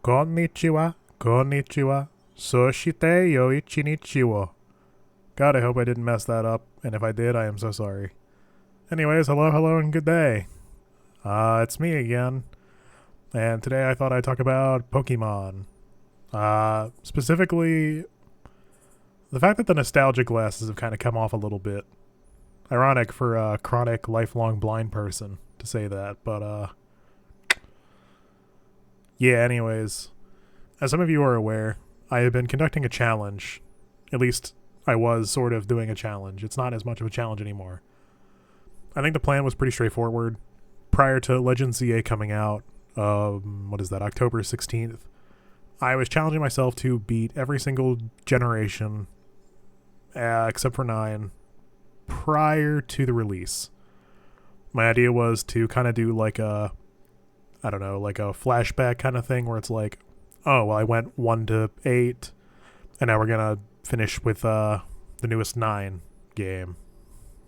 Konnichiwa, konnichiwa, soshite yo ichinichiwo. God, I hope I didn't mess that up, and if I did, I am so sorry. Anyways, hello, and good day. It's me again, and today I thought I'd talk about Pokemon. Specifically, the fact that the nostalgia glasses have kind of come off a little bit. Ironic for a chronic, lifelong blind person to say that, but, yeah, anyways. As some of you are aware, I have been conducting a challenge. At least, I was sort of doing a challenge. It's not as much of a challenge anymore. I think the plan was pretty straightforward. Prior to Legend ZA coming out, October 16th, I was challenging myself to beat every single generation, except for 9, prior to the release. My idea was to kind of do like a flashback kind of thing where it's like, oh, well, I went 1 to 8, and now we're gonna finish with the newest 9 game.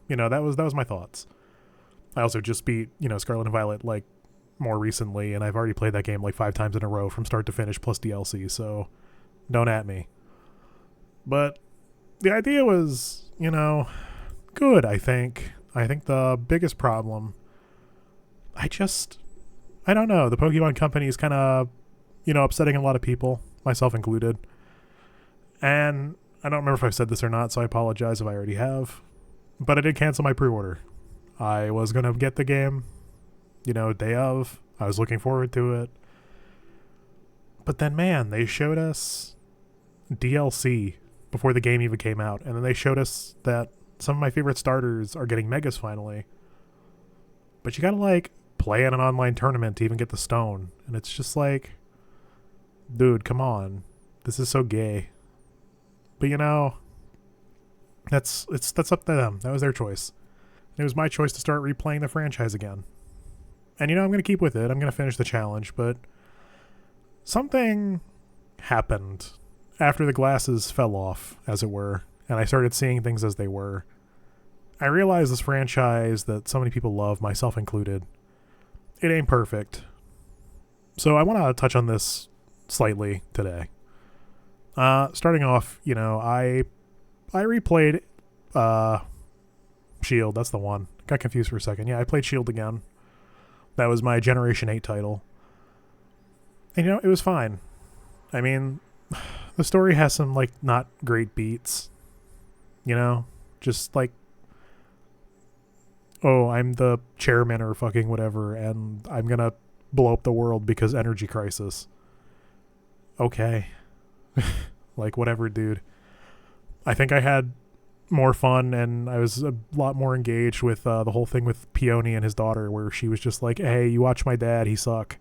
That was my thoughts. I also just beat, Scarlet and Violet like more recently, and I've already played that game like 5 times in a row from start to finish plus DLC, so don't at me. But the idea was, good, I think. I think the biggest problem, I don't know. The Pokemon Company is kind of, upsetting a lot of people, myself included. And I don't remember if I've said this or not, so I apologize if I already have. But I did cancel my pre-order. I was going to get the game, day of. I was looking forward to it. But then, man, they showed us DLC before the game even came out. And then they showed us that some of my favorite starters are getting Megas finally. But you gotta, play in an online tournament to even get the stone. And it's just like, dude, come on. This is so gay. But that's up to them. That was their choice. It was my choice to start replaying the franchise again. And I'm going to keep with it. I'm going to finish the challenge, but something happened after the glasses fell off, as it were, and I started seeing things as they were. I realized this franchise that so many people love, myself included, it ain't perfect. So I want to touch on this slightly today. Starting off, I replayed Shield. That's the one. Got confused for a second. Yeah, I played Shield again. That was my Generation 8 title. And it was fine. I mean, the story has some not great beats. Just oh, I'm the chairman or fucking whatever, and I'm gonna blow up the world because energy crisis. Okay. Whatever, dude. I think I had more fun, and I was a lot more engaged with the whole thing with Peony and his daughter, where she was just like, hey, you watch my dad, he suck.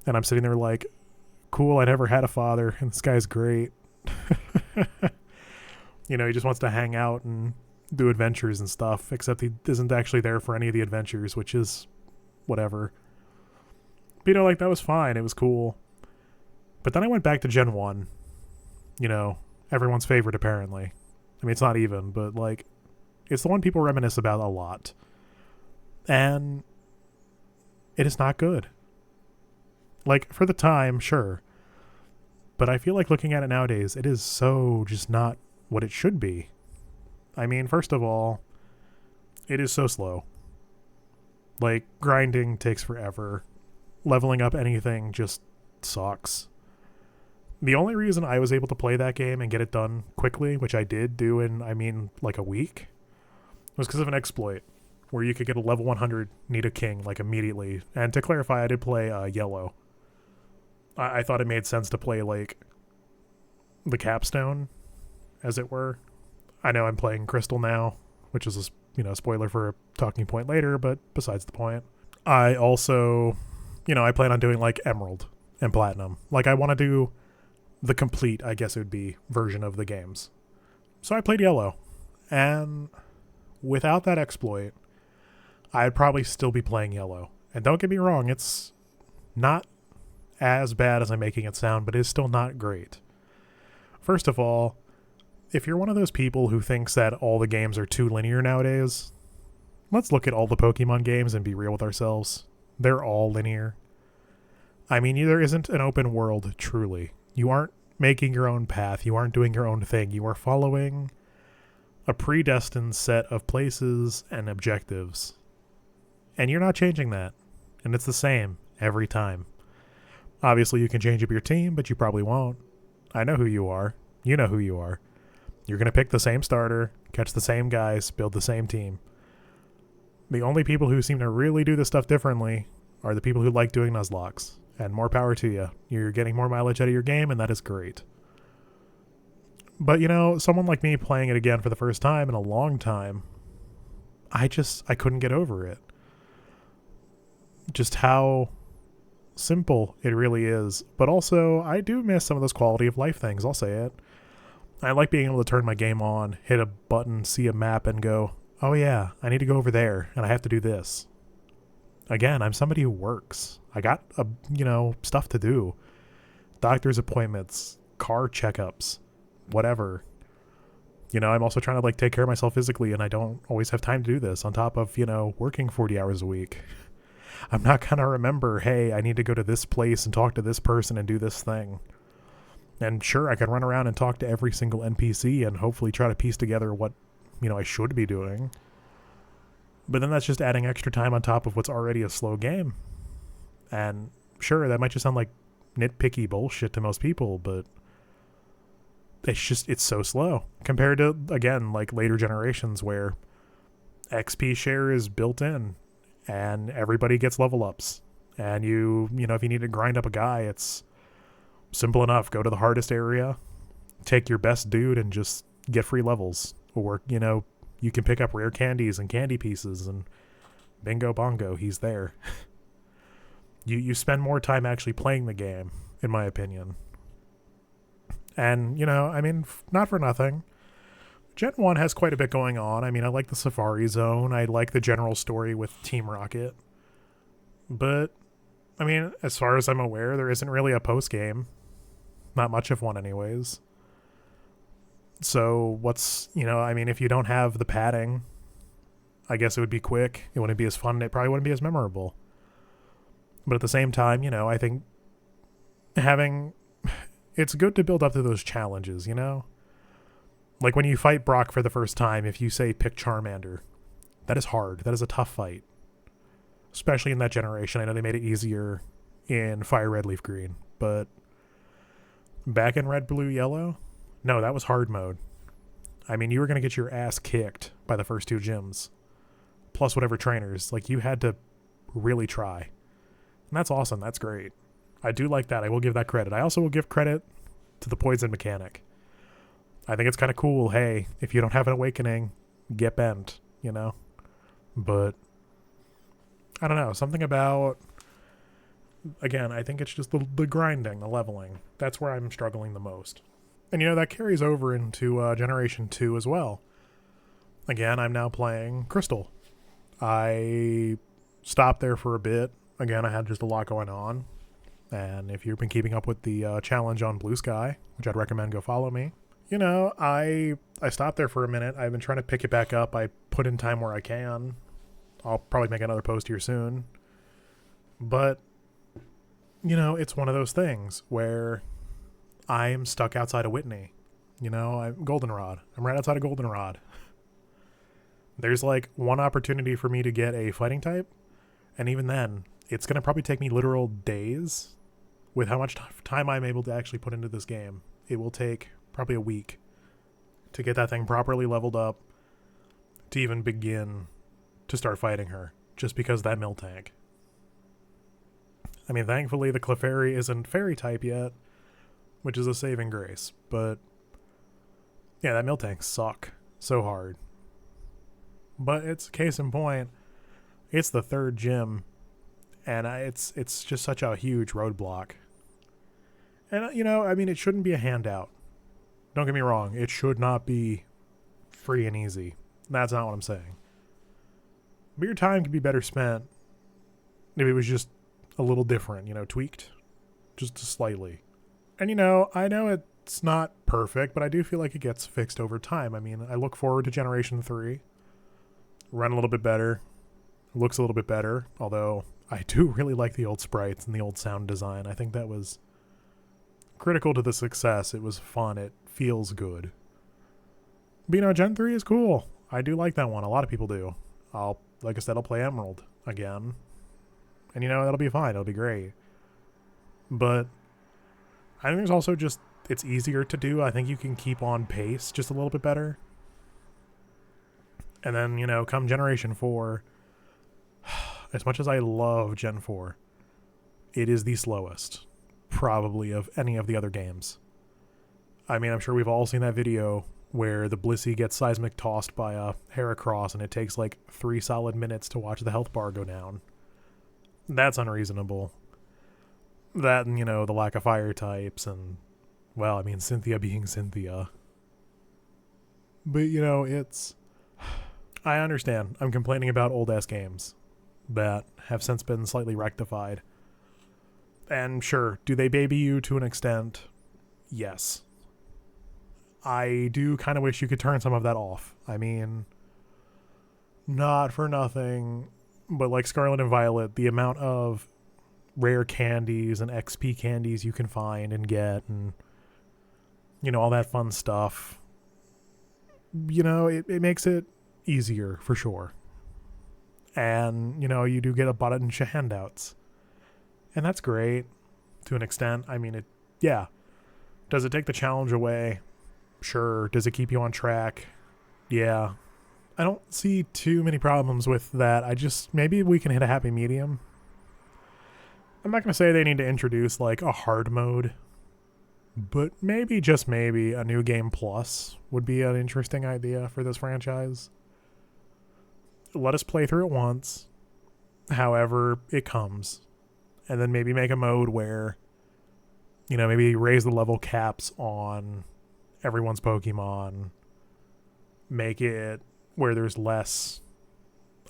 And I'm sitting there like, cool, I never had a father, and this guy's great. He just wants to hang out and do adventures and stuff, except he isn't actually there for any of the adventures, which is whatever. But that was fine, it was cool. But then I went back to Gen 1. Everyone's favorite apparently. I mean, it's not even, but it's the one people reminisce about a lot. And it is not good. For the time, sure. But I feel like looking at it nowadays, it is so just not what it should be. I mean, first of all, it is so slow. Grinding takes forever. Leveling up anything just sucks. The only reason I was able to play that game and get it done quickly, which I did do in, a week, was because of an exploit where you could get a level 100 Nita King, immediately. And to clarify, I did play Yellow. I thought it made sense to play, the capstone, as it were. I know I'm playing Crystal now, which is a spoiler for a talking point later, but besides the point. I also, I plan on doing Emerald and Platinum. I want to do the complete, I guess it would be, version of the games. So I played Yellow, and without that exploit, I'd probably still be playing Yellow. And don't get me wrong, it's not as bad as I'm making it sound, but it's still not great. First of all, if you're one of those people who thinks that all the games are too linear nowadays, let's look at all the Pokemon games and be real with ourselves. They're all linear. I mean, there isn't an open world, truly. You aren't making your own path. You aren't doing your own thing. You are following a predestined set of places and objectives. And you're not changing that. And it's the same every time. Obviously, you can change up your team, but you probably won't. I know who you are. You know who you are. You're going to pick the same starter, catch the same guys, build the same team. The only people who seem to really do this stuff differently are the people who like doing Nuzlocks. And more power to you. You're getting more mileage out of your game, and that is great. But, someone like me playing it again for the first time in a long time, I couldn't get over it. Just how simple it really is. But also, I do miss some of those quality of life things, I'll say it. I like being able to turn my game on, hit a button, see a map, and go, oh yeah, I need to go over there, and I have to do this. Again, I'm somebody who works. I got, stuff to do. Doctor's appointments, car checkups, whatever. I'm also trying to, take care of myself physically, and I don't always have time to do this on top of, working 40 hours a week. I'm not going to remember, hey, I need to go to this place and talk to this person and do this thing. And sure, I can run around and talk to every single NPC and hopefully try to piece together what, I should be doing. But then that's just adding extra time on top of what's already a slow game. And sure, that might just sound like nitpicky bullshit to most people, but it's so slow compared to, again, later generations where XP share is built in and everybody gets level ups. And if you need to grind up a guy, it's simple enough. Go to the hardest area, take your best dude and just get free levels. Or, you can pick up rare candies and candy pieces and bingo bongo, he's there. You spend more time actually playing the game, in my opinion. And, not for nothing. Gen 1 has quite a bit going on. I like the Safari Zone. I like the general story with Team Rocket. But, as far as I'm aware, there isn't really a post-game. Not much of one anyways. So what's, if you don't have the padding, I guess it would be quick. It wouldn't be as fun. It probably wouldn't be as memorable. But at the same time, I think it's good to build up to those challenges, Like when you fight Brock for the first time, if you say pick Charmander, that is hard. That is a tough fight. Especially in that generation. I know they made it easier in Fire Red, Leaf Green. But back in Red, Blue, Yellow, no, that was hard mode. You were going to get your ass kicked by the first two gyms. Plus whatever trainers. You had to really try. And that's awesome. That's great. I do like that. I will give that credit. I also will give credit to the poison mechanic. I think it's kind of cool. Hey, if you don't have an awakening, get bent, But I don't know. Something about, again, I think it's just the grinding, the leveling. That's where I'm struggling the most. And, that carries over into Generation 2 as well. Again, I'm now playing Crystal. I stopped there for a bit. Again, I had just a lot going on. And if you've been keeping up with the challenge on Blue Sky, which I'd recommend go follow me, I stopped there for a minute. I've been trying to pick it back up. I put in time where I can. I'll probably make another post here soon. But, it's one of those things where I am stuck outside of Whitney. I'm Goldenrod. I'm right outside of Goldenrod. There's one opportunity for me to get a fighting type. And even then, it's going to probably take me literal days with how much time I'm able to actually put into this game. It will take probably a week to get that thing properly leveled up to even begin to start fighting her. Just because of that mill tank. Thankfully the Clefairy isn't fairy type yet, which is a saving grace. But yeah, that mill tanks suck so hard. But it's case in point, it's the third gym, and it's just such a huge roadblock. And it shouldn't be a handout. Don't get me wrong, it should not be free and easy. That's not what I'm saying. But your time could be better spent if it was just a little different, tweaked just slightly. And I know it's not perfect, but I do feel like it gets fixed over time. I look forward to Generation 3. Run a little bit better. Looks a little bit better, although I do really like the old sprites and the old sound design. I think that was critical to the success. It was fun. It feels good. But, you know, Gen 3 is cool. I do like that one. A lot of people do. Like I said, I'll play Emerald again. And, you know, that'll be fine. It'll be great. But I think there's also just, it's easier to do. I think you can keep on pace just a little bit better. And then, you know, come Generation 4, as much as I love Gen 4, it is the slowest, probably, of any of the other games. I mean, I'm sure we've all seen that video where the Blissey gets seismic tossed by a Heracross and it takes like 3 solid minutes to watch the health bar go down. That's unreasonable. That and, you know, the lack of fire types and, well, I mean, Cynthia being Cynthia. But, you know, it's... I understand. I'm complaining about old-ass games that have since been slightly rectified. And sure, do they baby you to an extent? Yes. I do kind of wish you could turn some of that off. I mean, not for nothing, but like Scarlet and Violet, the amount of rare candies and XP candies you can find and get and, you know, all that fun stuff, you know, it makes it easier for sure. And, you know, you do get a bunch of handouts. And that's great to an extent. I mean, yeah. Does it take the challenge away? Sure. Does it keep you on track? Yeah. I don't see too many problems with that. Maybe we can hit a happy medium. I'm not going to say they need to introduce like a hard mode, but maybe, just maybe, a new game plus would be an interesting idea for this franchise. Let us play through it once, however it comes, and then maybe make a mode where, you know, maybe raise the level caps on everyone's Pokemon, make it where there's less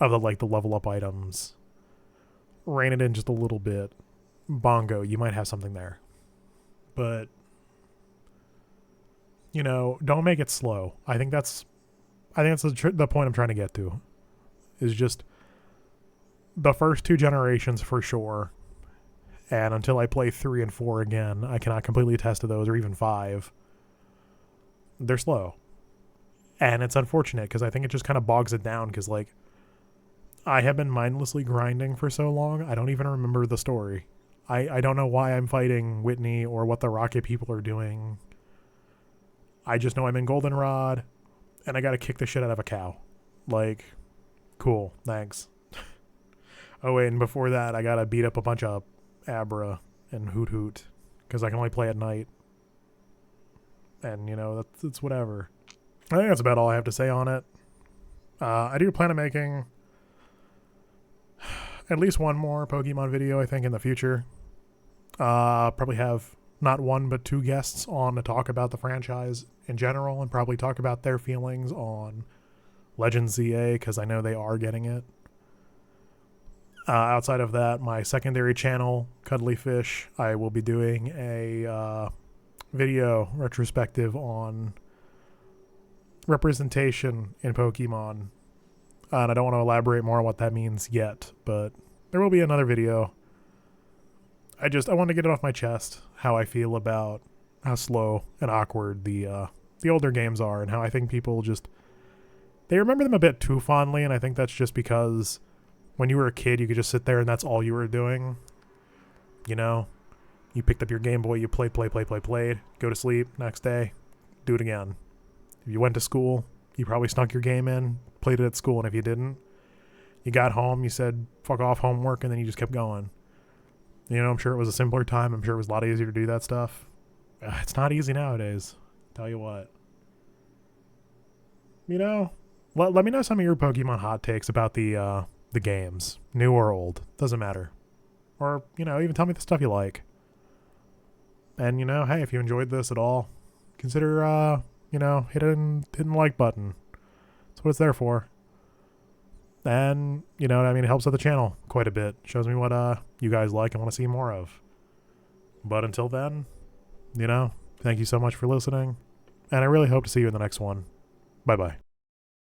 of the level up items, rein it in just a little bit. Bongo, you might have something there, but, you know, don't make it slow. I think that's the point I'm trying to get to, is just the first 2 generations for sure, and until I play 3 and 4 again, I cannot completely attest to those, or even 5. They're slow. And it's unfortunate, because I think it just kind of bogs it down, because, like, I have been mindlessly grinding for so long, I don't even remember the story. I don't know why I'm fighting Whitney or what the Rocket people are doing. I just know I'm in Goldenrod, and I gotta kick the shit out of a cow. Like, cool, thanks. Oh wait, and before that, I gotta beat up a bunch of Abra and Hoot Hoot, because I can only play at night. And, you know, it's whatever. I think that's about all I have to say on it. I do plan on making at least one more Pokemon video, I think, in the future. Probably have not 1 but 2 guests on to talk about the franchise in general, and probably talk about their feelings on Legends ZA, because I know they are getting it. Outside of that, my secondary channel, Cuddly Fish, I will be doing a video retrospective on representation in Pokemon. And I don't want to elaborate more on what that means yet, but there will be another video. I want to get it off my chest, how I feel about how slow and awkward the older games are, and how I think people they remember them a bit too fondly, and I think that's just because when you were a kid, you could just sit there and that's all you were doing. You know? You picked up your Game Boy, you played, go to sleep, next day, do it again. If you went to school, you probably snuck your game in, played it at school, and if you didn't, you got home, you said, fuck off homework, and then you just kept going. You know, I'm sure it was a simpler time. I'm sure it was a lot easier to do that stuff. It's not easy nowadays. Tell you what. You know, let me know some of your Pokemon hot takes about the games, new or old. Doesn't matter. Or, you know, even tell me the stuff you like. And, you know, hey, if you enjoyed this at all, consider, you know, hitting the like button. That's what it's there for. And, you know, I mean, it helps out the channel quite a bit. Shows me what you guys like and want to see more of. But until then, you know, thank you so much for listening. And I really hope to see you in the next one. Bye-bye.